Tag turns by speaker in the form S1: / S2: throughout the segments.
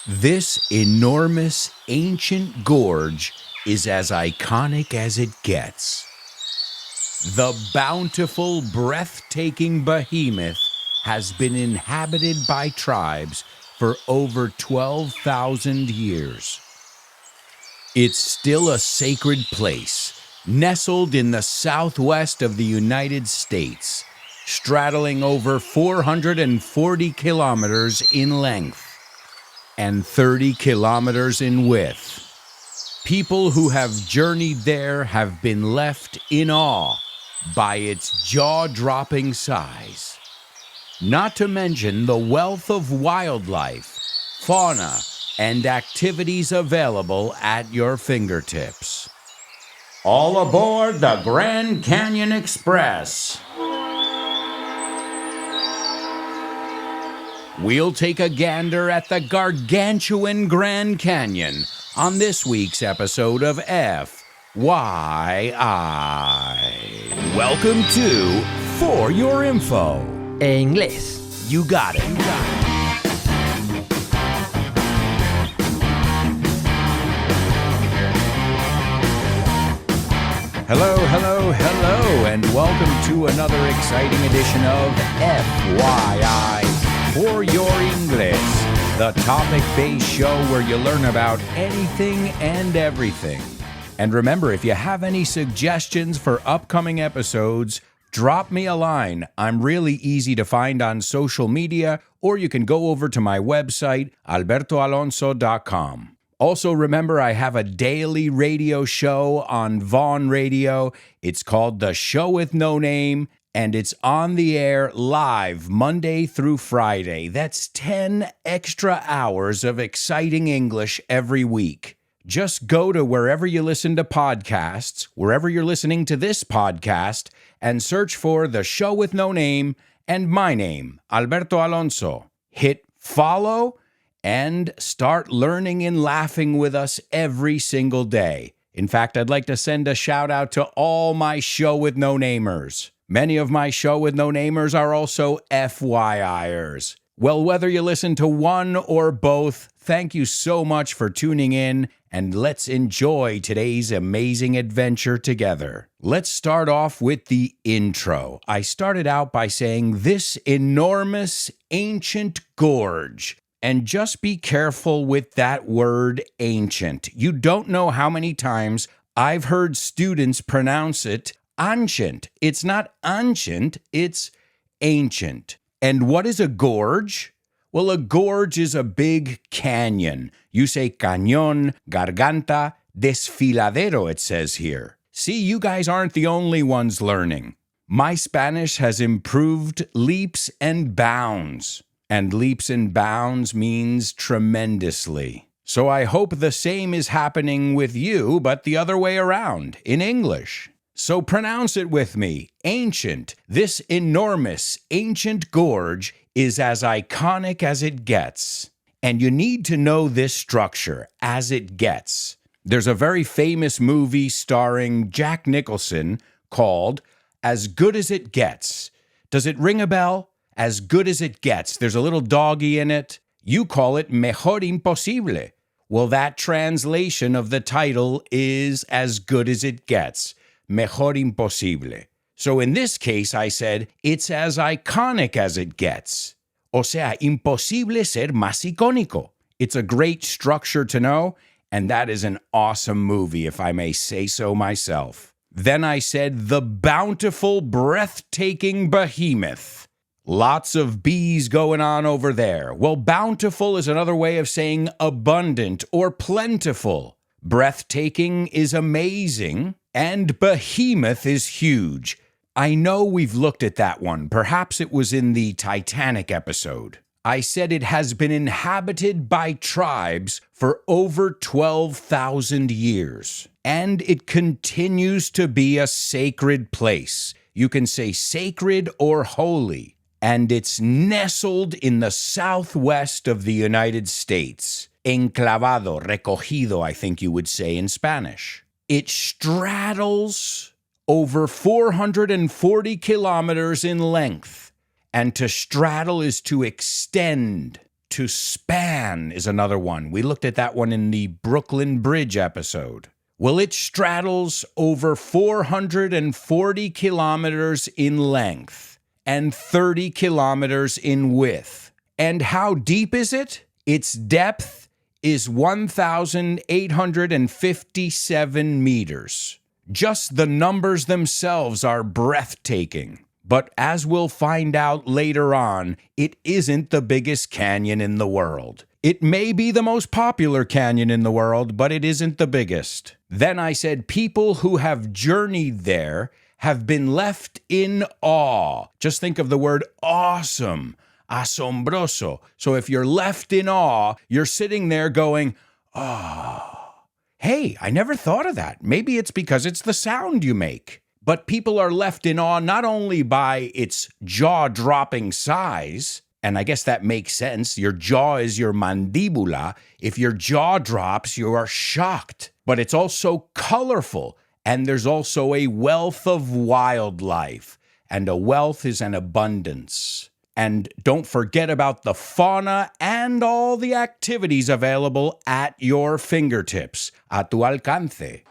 S1: This enormous ancient gorge is as iconic as it gets. The bountiful, breathtaking behemoth has been inhabited by tribes for over 12,000 years. It's still a sacred place, nestled in the southwest of the United States, straddling over 440 kilometers in length and 30 kilometers in width. People who have journeyed there have been left in awe by its jaw-dropping size. Not to mention the wealth of wildlife, fauna, and activities available at your fingertips. All aboard the Grand Canyon Express! We'll take a gander at the gargantuan Grand Canyon on this week's episode of FYI. Welcome to For Your Info.
S2: En inglés.
S1: You got it. Hello, and welcome to another exciting edition of FYI. For Your English, the topic-based show where you learn about anything and everything. And remember, if you have any suggestions for upcoming episodes, drop me a line. I'm really easy to find on social media, or you can go over to my website, albertoalonso.com. Also, remember, I have a daily radio show on Vaughn Radio. It's called The Show with No Name, and it's on the air live Monday through Friday. That's 10 extra hours of exciting English every week. Just go to wherever you listen to podcasts, wherever you're listening to this podcast, and search for The Show with No Name and my name, Alberto Alonso. Hit follow and start learning and laughing with us every single day. In fact, I'd like to send a shout out to all my Show with No Namers. Many of my Show with No Namers are also FYIers. Well, whether you listen to one or both, thank you so much for tuning in, and let's enjoy today's amazing adventure together. Let's start off with the intro. I started out by saying this enormous ancient gorge. And just be careful with that word ancient. You don't know how many times I've heard students pronounce it ancient. It's not ancient, it's ancient. And what is a gorge? Well, a gorge is a big canyon. You say cañón, garganta, desfiladero, it says here. See, you guys aren't the only ones learning. My Spanish has improved leaps and bounds. And leaps and bounds means tremendously. So I hope the same is happening with you, but the other way around, in English. So pronounce it with me. Ancient. This enormous ancient gorge is as iconic as it gets. And you need to know this structure, as it gets. There's a very famous movie starring Jack Nicholson called As Good as It Gets. Does it ring a bell? As Good as It Gets. There's a little doggy in it. You call it mejor imposible. Well, that translation of the title is As Good as It Gets. Mejor imposible. So in this case, I said, it's as iconic as it gets. O sea, imposible ser más icónico. It's a great structure to know, and that is an awesome movie, if I may say so myself. Then I said, the bountiful, breathtaking behemoth. Lots of bees going on over there. Well, bountiful is another way of saying abundant or plentiful. Breathtaking is amazing, and behemoth is huge. I know we've looked at that one. Perhaps it was in the Titanic episode. I said it has been inhabited by tribes for over 12,000 years. And it continues to be a sacred place. You can say sacred or holy. And it's nestled in the southwest of the United States. Enclavado, recogido, I think you would say in Spanish. It straddles over 440 kilometers in length. And to straddle is to extend, to span is another one. We looked at that one in the Brooklyn Bridge episode. Well, it straddles over 440 kilometers in length and 30 kilometers in width. And how deep is it? Its depth is 1,857 meters. Just the numbers themselves are breathtaking. But as we'll find out later on, it isn't the biggest canyon in the world. It may be the most popular canyon in the world, but it isn't the biggest. Then I said people who have journeyed there have been left in awe. Just think of the word awesome, asombroso. So if you're left in awe, you're sitting there going, oh, hey, I never thought of that. Maybe it's because it's the sound you make. But people are left in awe not only by its jaw-dropping size, and I guess that makes sense. Your jaw is your mandibula. If your jaw drops, you are shocked. But it's also colorful, and there's also a wealth of wildlife, and a wealth is an abundance. And don't forget about the fauna and all the activities available at your fingertips, a tu alcance.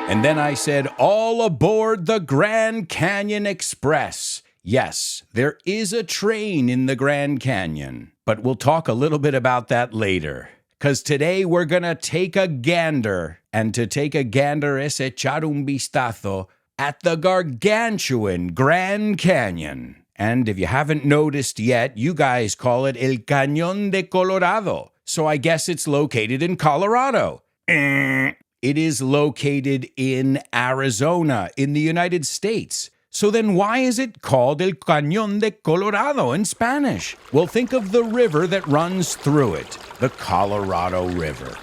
S1: And then I said, all aboard the Grand Canyon Express. Yes, there is a train in the Grand Canyon, but we'll talk a little bit about that later. Because today we're going to take a gander, and to take a gander es echar un vistazo at the gargantuan Grand Canyon. And if you haven't noticed yet, you guys call it El Cañón de Colorado. So I guess it's located in Colorado. It is located in Arizona, in the United States. So then why is it called El Cañón de Colorado in Spanish? Well, think of the river that runs through it, the Colorado River.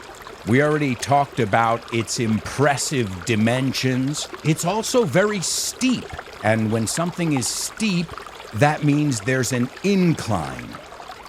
S1: We already talked about its impressive dimensions. It's also very steep. And when something is steep, that means there's an incline.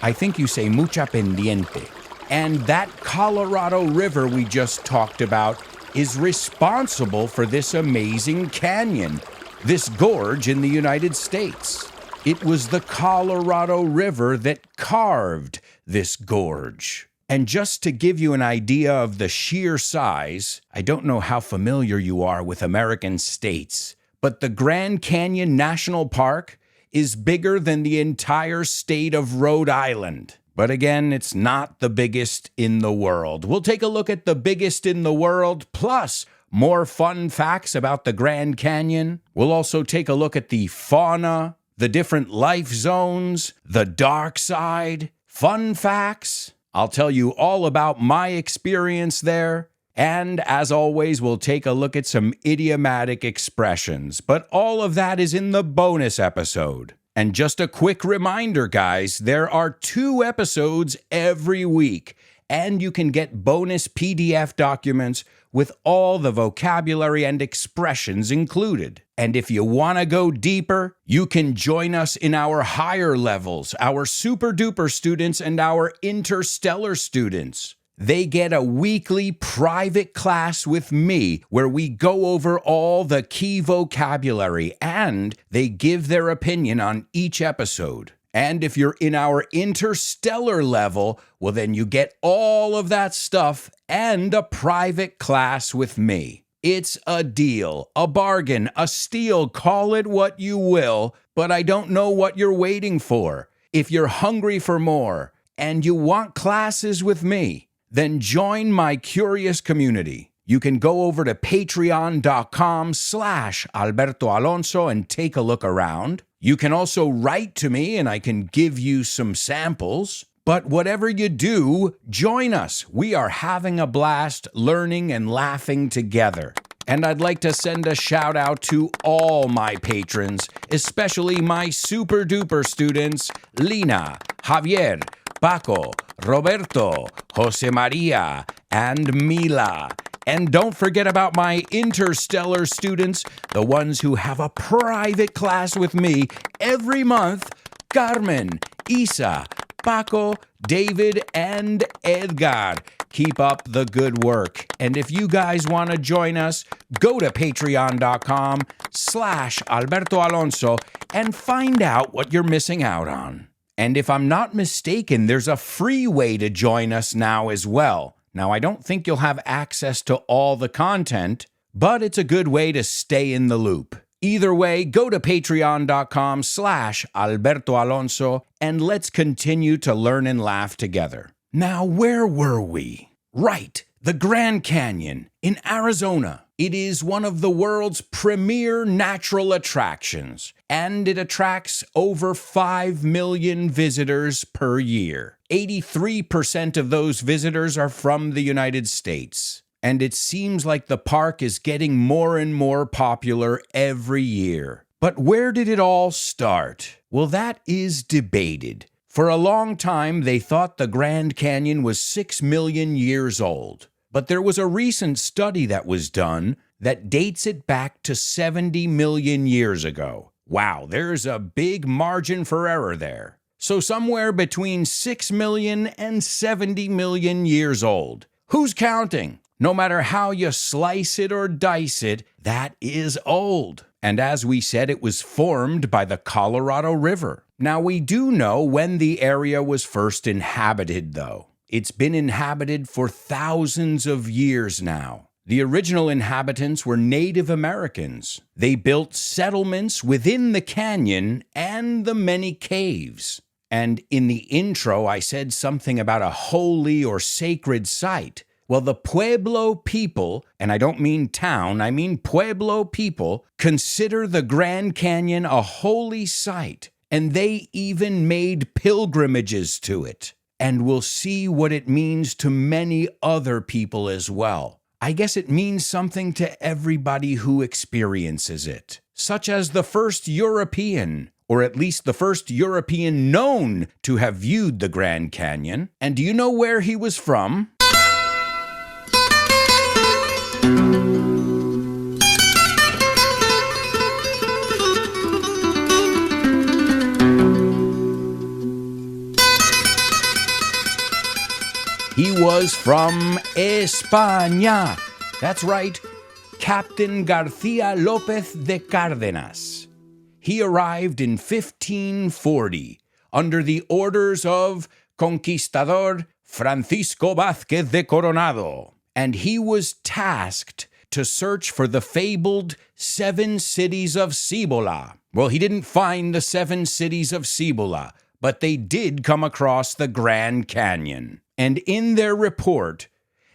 S1: I think you say mucha pendiente. And that Colorado River we just talked about is responsible for this amazing canyon, this gorge in the United States. It was the Colorado River that carved this gorge. And just to give you an idea of the sheer size, I don't know how familiar you are with American states, but the Grand Canyon National Park is bigger than the entire state of Rhode Island. But again, it's not the biggest in the world. We'll take a look at the biggest in the world, plus more fun facts about the Grand Canyon. We'll also take a look at the fauna, the different life zones, the dark side, fun facts. I'll tell you all about my experience there. And as always, we'll take a look at some idiomatic expressions. But all of that is in the bonus episode. And just a quick reminder, guys, there are 2 episodes every week, and you can get bonus PDF documents with all the vocabulary and expressions included. And if you want to go deeper, you can join us in our higher levels, our super duper students and our interstellar students. They get a weekly private class with me where we go over all the key vocabulary and they give their opinion on each episode. And if you're in our interstellar level, well, then you get all of that stuff and a private class with me. It's a deal, a bargain, a steal, call it what you will, but I don't know what you're waiting for. If you're hungry for more and you want classes with me, then join my curious community. You can go over to patreon.com/Alberto Alonso and take a look around. You can also write to me and I can give you some samples. But whatever you do, join us. We are having a blast learning and laughing together. And I'd like to send a shout out to all my patrons, especially my super duper students, Lina, Javier, Paco, Roberto, Jose Maria, and Mila. And don't forget about my interstellar students, the ones who have a private class with me every month, Carmen, Isa, Paco, David, and Edgar. Keep up the good work. And if you guys want to join us, go to patreon.com/Alberto Alonso and find out what you're missing out on. And if I'm not mistaken, there's a free way to join us now as well. Now, I don't think you'll have access to all the content, but it's a good way to stay in the loop. Either way, go to patreon.com/Alberto Alonso and let's continue to learn and laugh together. Now, where were we? Right, the Grand Canyon in Arizona. It is one of the world's premier natural attractions, and it attracts over 5 million visitors per year. 83% of those visitors are from the United States, and it seems like the park is getting more and more popular every year. But where did it all start? Well, that is debated. For a long time, they thought the Grand Canyon was 6 million years old. But there was a recent study that was done that dates it back to 70 million years ago. Wow, there's a big margin for error there. So somewhere between 6 million and 70 million years old. Who's counting? No matter how you slice it or dice it, that is old. And as we said, it was formed by the Colorado River. Now, we do know when the area was first inhabited, though. It's been inhabited for thousands of years now. The original inhabitants were Native Americans. They built settlements within the canyon and the many caves. And in the intro, I said something about a holy or sacred site. Well, the Pueblo people, and I don't mean town, I mean Pueblo people, consider the Grand Canyon a holy site, and they even made pilgrimages to it. And we'll see what it means to many other people as well. I guess it means something to everybody who experiences it, such as the first European, or at least the first European known to have viewed the Grand Canyon. And do you know where he was from? He was from España. That's right, Captain García López de Cárdenas. He arrived in 1540 under the orders of Conquistador Francisco Vázquez de Coronado, and he was tasked to search for the fabled 7 cities of Cibola. Well, he didn't find the 7 cities of Cibola, but they did come across the Grand Canyon. And in their report,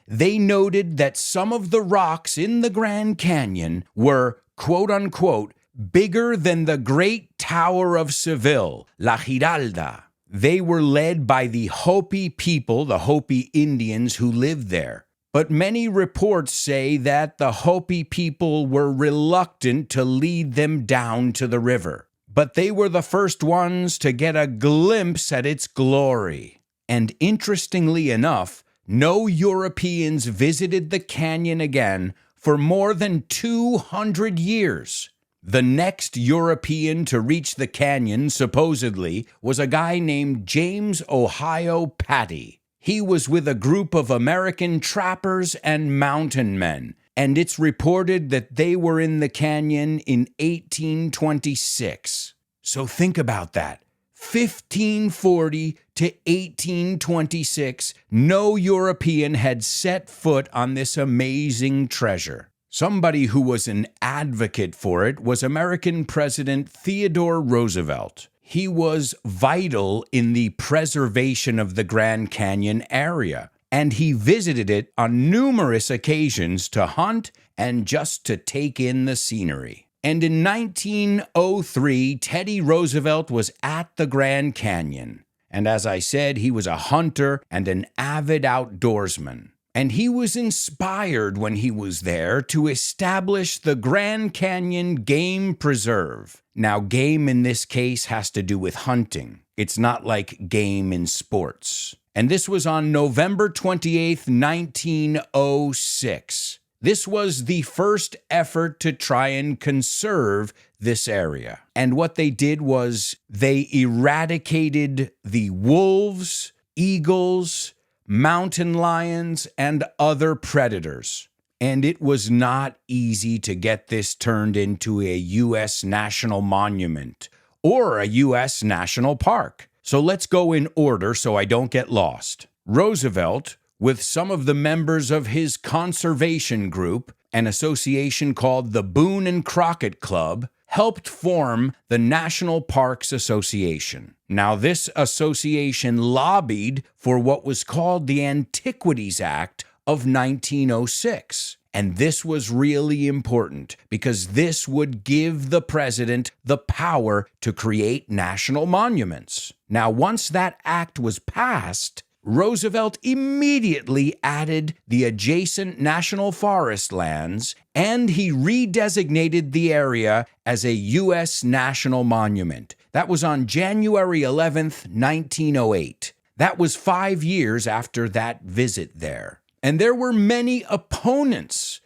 S1: they noted that some of the rocks in the Grand Canyon were, quote-unquote, bigger than the Great Tower of Seville, La Giralda. They were led by the Hopi people, the Hopi Indians who lived there. But many reports say that the Hopi people were reluctant to lead them down to the river. But they were the first ones to get a glimpse at its glory. And interestingly enough, no Europeans visited the canyon again for more than 200 years. The next European to reach the canyon, supposedly, was a guy named James Ohio Patty. He was with a group of American trappers and mountain men, and it's reported that they were in the canyon in 1826. So think about that. 1540 to 1826, no European had set foot on this amazing treasure. Somebody who was an advocate for it was American President Theodore Roosevelt. He was vital in the preservation of the Grand Canyon area, and he visited it on numerous occasions to hunt and just to take in the scenery. And in 1903, Teddy Roosevelt was at the Grand Canyon. And as I said, he was a hunter and an avid outdoorsman. And he was inspired when he was there to establish the Grand Canyon Game Preserve. Now, game in this case has to do with hunting. It's not like game in sports. And this was on November 28th, 1906. This was the first effort to try and conserve this area. And what they did was they eradicated the wolves, eagles, mountain lions, and other predators. And it was not easy to get this turned into a U.S. national monument or a U.S. national park. So let's go in order so I don't get lost. Roosevelt, with some of the members of his conservation group, an association called the Boone and Crockett Club, helped form the National Parks Association. Now, this association lobbied for what was called the Antiquities Act of 1906. And this was really important because this would give the president the power to create national monuments. Now, once that act was passed, Roosevelt immediately added the adjacent national forest lands, and he redesignated the area as a U.S. national monument. That was on January 11th, 1908. That was 5 years after that visit there. And there were many opponents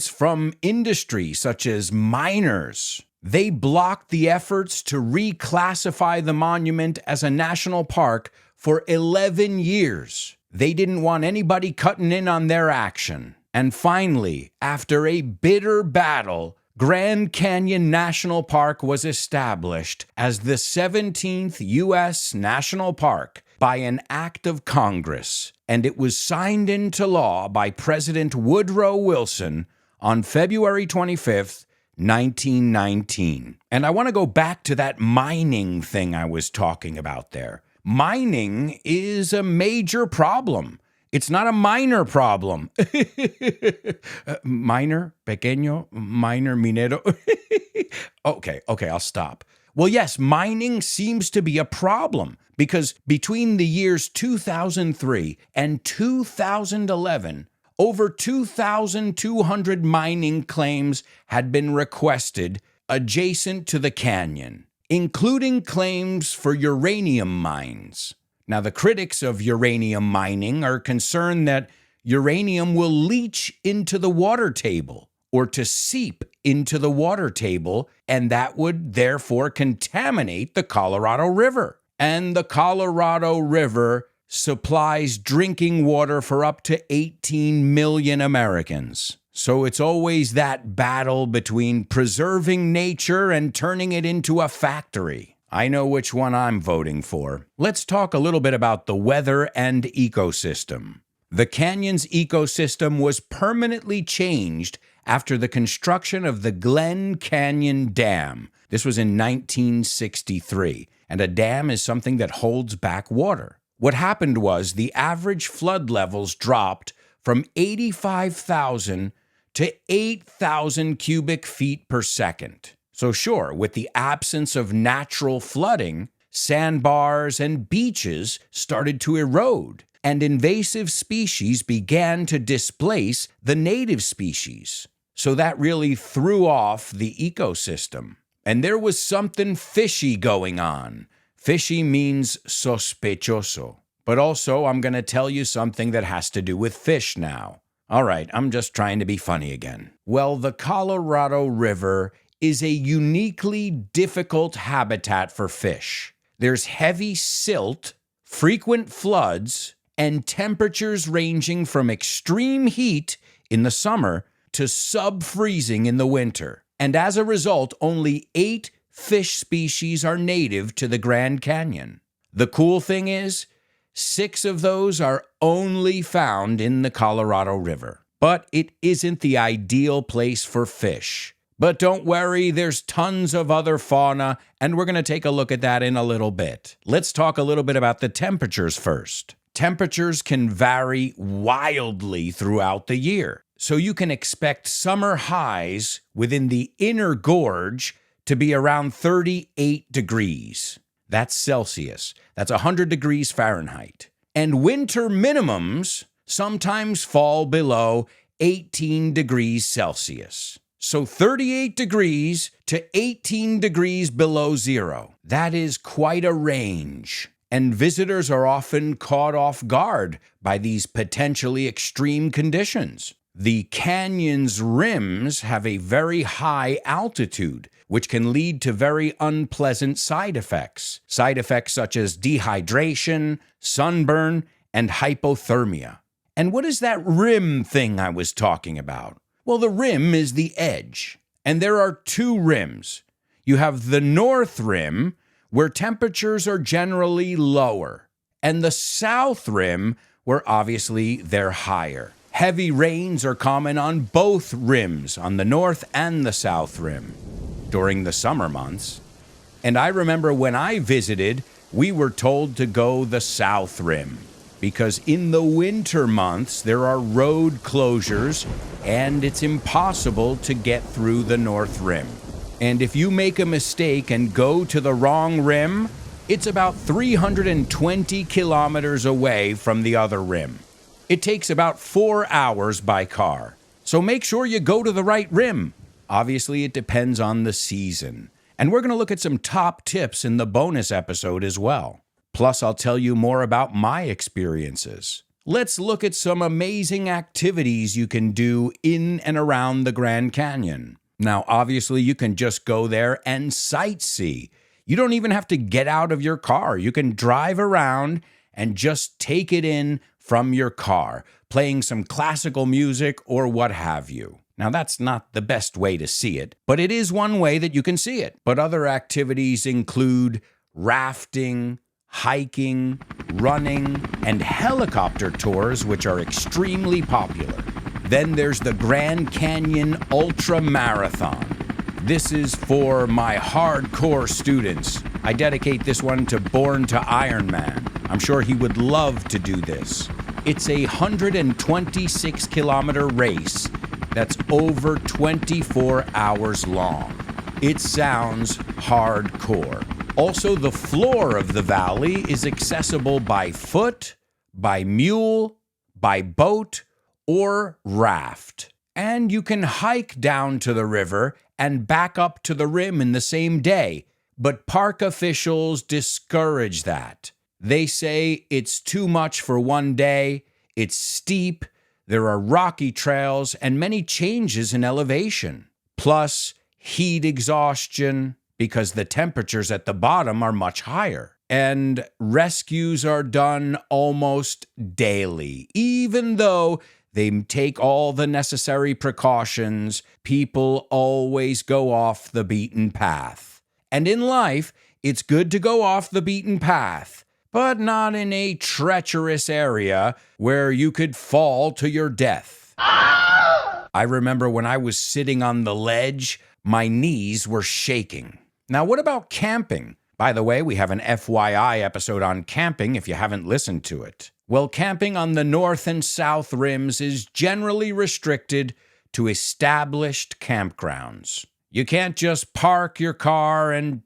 S1: from industry such as miners. They blocked the efforts to reclassify the monument as a national park for 11 years. They didn't want anybody cutting in on their action. And finally, after a bitter battle, Grand Canyon National Park was established as the 17th U.S. National Park by an act of Congress, and it was signed into law by President Woodrow Wilson on February 25th, 1919. And I want to go back to that mining thing I was talking about there. Mining is a major problem. It's not a minor problem. Minor, pequeño, minor, minero. Okay, I'll stop. Well, yes, mining seems to be a problem because between the years 2003 and 2011, over 2,200 mining claims had been requested adjacent to the canyon, including claims for uranium mines. Now, the critics of uranium mining are concerned that uranium will leach into the water table or to seep into the water table, and that would therefore contaminate the Colorado River. And the Colorado River supplies drinking water for up to 18 million Americans. So it's always that battle between preserving nature and turning it into a factory. I know which one I'm voting for. Let's talk a little bit about the weather and ecosystem. The canyon's ecosystem was permanently changed after the construction of the Glen Canyon Dam. This was in 1963, and a dam is something that holds back water. What happened was the average flood levels dropped from 85,000 to 8,000 cubic feet per second. So sure, with the absence of natural flooding, sandbars and beaches started to erode, and invasive species began to displace the native species. So that really threw off the ecosystem. And there was something fishy going on. Fishy means sospechoso. But also, I'm going to tell you something that has to do with fish now. All right, I'm just trying to be funny again. Well, the Colorado River is a uniquely difficult habitat for fish. There's heavy silt, frequent floods, and temperatures ranging from extreme heat in the summer to sub-freezing in the winter. And as a result, only 8 fish species are native to the Grand Canyon. The cool thing is, 6 of those are only found in the Colorado River. But it isn't the ideal place for fish. But don't worry, there's tons of other fauna, and we're going to take a look at that in a little bit. Let's talk a little bit about the temperatures first. Temperatures can vary wildly throughout the year. So you can expect summer highs within the inner gorge to be around 38 degrees. That's Celsius. That's 100 degrees Fahrenheit. And winter minimums sometimes fall below 18 degrees Celsius. So 38 degrees to 18 degrees below zero. That is quite a range. And visitors are often caught off guard by these potentially extreme conditions. The canyon's rims have a very high altitude, which can lead to very unpleasant side effects. Side effects such as dehydration, sunburn, and hypothermia. And what is that rim thing I was talking about? Well, the rim is the edge, and there are two rims. You have the north rim, where temperatures are generally lower, and the south rim, where obviously they're higher. Heavy rains are common on both rims, on the north and the south rim, during the summer months. And I remember when I visited, we were told to go the south rim, because in the winter months there are road closures and it's impossible to get through the north rim. And if you make a mistake and go to the wrong rim, it's about 320 kilometers away from the other rim. It takes about 4 hours by car. So make sure you go to the right rim. Obviously, it depends on the season. And we're going to look at some top tips in the bonus episode as well. Plus, I'll tell you more about my experiences. Let's look at some amazing activities you can do in and around the Grand Canyon. Now, obviously, you can just go there and sightsee. You don't even have to get out of your car. You can drive around and just take it in from your car, playing some classical music or what have you. Now, that's not the best way to see it, but it is one way that you can see it. But other activities include rafting, hiking, running, and helicopter tours, which are extremely popular. Then there's the Grand Canyon Ultra Marathon. This is for my hardcore students. I dedicate this one to Born to Ironman. I'm sure he would love to do this. It's a 126-kilometer race that's over 24 hours long. It sounds hardcore. Also, the floor of the valley is accessible by foot, by mule, by boat, or raft. And you can hike down to the river and back up to the rim in the same day. But park officials discourage that. They say it's too much for one day, it's steep, there are rocky trails, and many changes in elevation. Plus, heat exhaustion, because the temperatures at the bottom are much higher. And rescues are done almost daily. Even though they take all the necessary precautions, people always go off the beaten path. And in life, it's good to go off the beaten path, but not in a treacherous area where you could fall to your death. I remember when I was sitting on the ledge, my knees were shaking. Now, what about camping? By the way, we have an FYI episode on camping if you haven't listened to it. Well, camping on the north and south rims is generally restricted to established campgrounds. You can't just park your car and,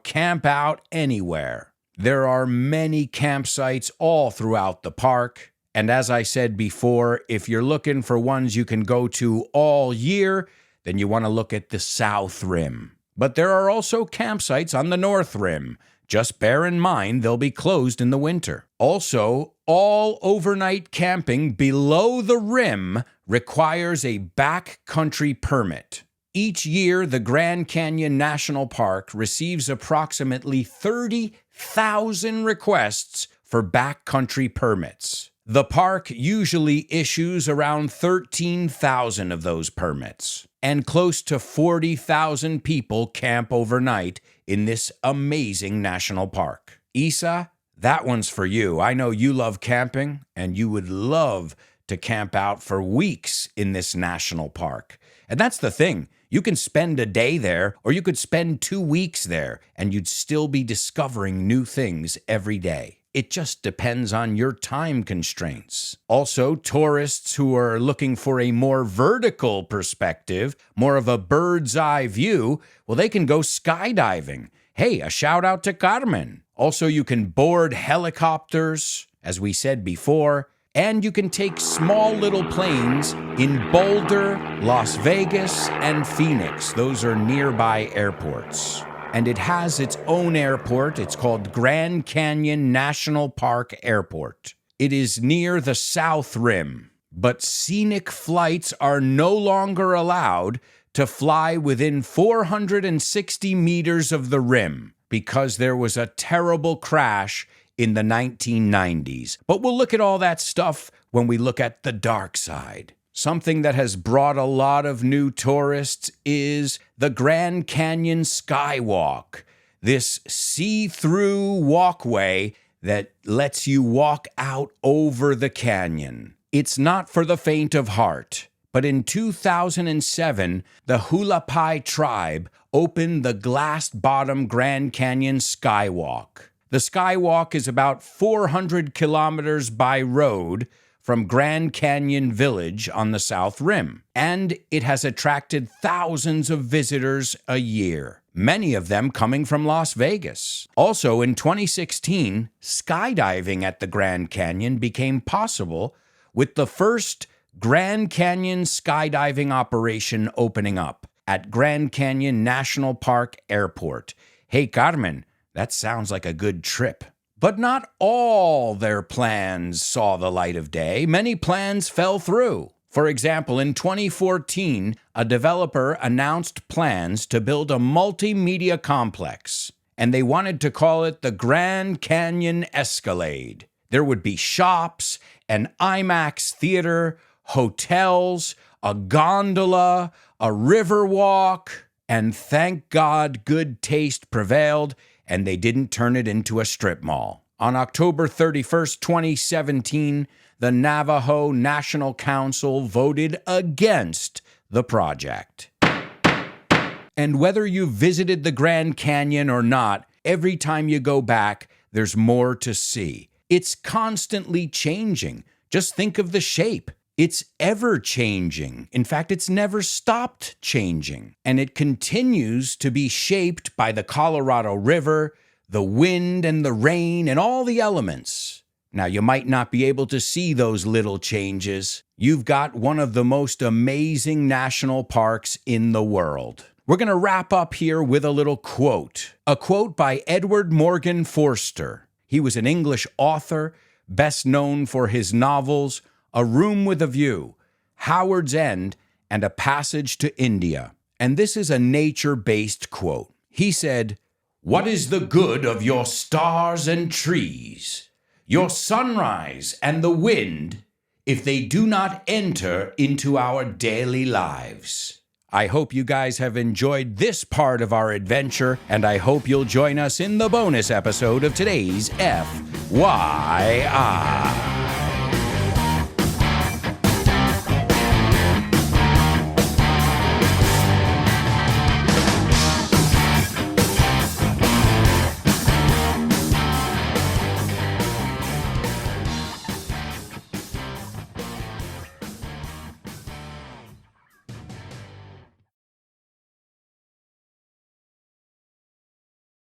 S1: camp out anywhere. There are many campsites all throughout the park. And as I said before, if you're looking for ones you can go to all year, then you want to look at the south rim. But there are also campsites on the north rim. Just bear in mind they'll be closed in the winter. Also, all overnight camping below the rim requires a backcountry permit. Each year, the Grand Canyon National Park receives approximately 30,000 requests for backcountry permits. The park usually issues around 13,000 of those permits, and close to 40,000 people camp overnight in this amazing national park. Isa, that one's for you. I know you love camping, and you would love to camp out for weeks in this national park. And that's the thing. You can spend a day there, or you could spend 2 weeks there, and you'd still be discovering new things every day. It just depends on your time constraints. Also, tourists who are looking for a more vertical perspective, more of a bird's eye view, well, they can go skydiving. Hey, a shout out to Carmen. Also, you can board helicopters, as we said before, and you can take small little planes in Boulder, Las Vegas, and Phoenix. Those are nearby airports. And it has its own airport. It's called Grand Canyon National Park Airport. It is near the South Rim, but scenic flights are no longer allowed to fly within 460 meters of the rim because there was a terrible crash in the 1990s. But we'll look at all that stuff when we look at the dark side. Something that has brought a lot of new tourists is the Grand Canyon Skywalk, this see-through walkway that lets you walk out over the canyon. It's not for the faint of heart, but in 2007, the Hualapai tribe opened the glass-bottom Grand Canyon Skywalk. The Skywalk is about 400 kilometers by road from Grand Canyon Village on the South Rim, and it has attracted thousands of visitors a year, many of them coming from Las Vegas. Also, in 2016, skydiving at the Grand Canyon became possible with the first Grand Canyon skydiving operation opening up at Grand Canyon National Park Airport. Hey, Carmen, that sounds like a good trip. But not all their plans saw the light of day. Many plans fell through. For example, in 2014, a developer announced plans to build a multimedia complex, and they wanted to call it the Grand Canyon Escalade. There would be shops, an IMAX theater, hotels, a gondola, a river walk, and thank God good taste prevailed, and they didn't turn it into a strip mall. On October 31st, 2017, the Navajo National Council voted against the project. And whether you visited the Grand Canyon or not, every time you go back, there's more to see. It's constantly changing. Just think of the shape. It's ever-changing. In fact, it's never stopped changing. And it continues to be shaped by the Colorado River, the wind and the rain, and all the elements. Now, you might not be able to see those little changes. You've got one of the most amazing national parks in the world. We're going to wrap up here with a little quote. A quote by Edward Morgan Forster. He was an English author, best known for his novels A Room with a View, Howard's End, and A Passage to India. And this is a nature-based quote. He said, "What is the good of your stars and trees, your sunrise and the wind, if they do not enter into our daily lives?" I hope you guys have enjoyed this part of our adventure, and I hope you'll join us in the bonus episode of today's FYI.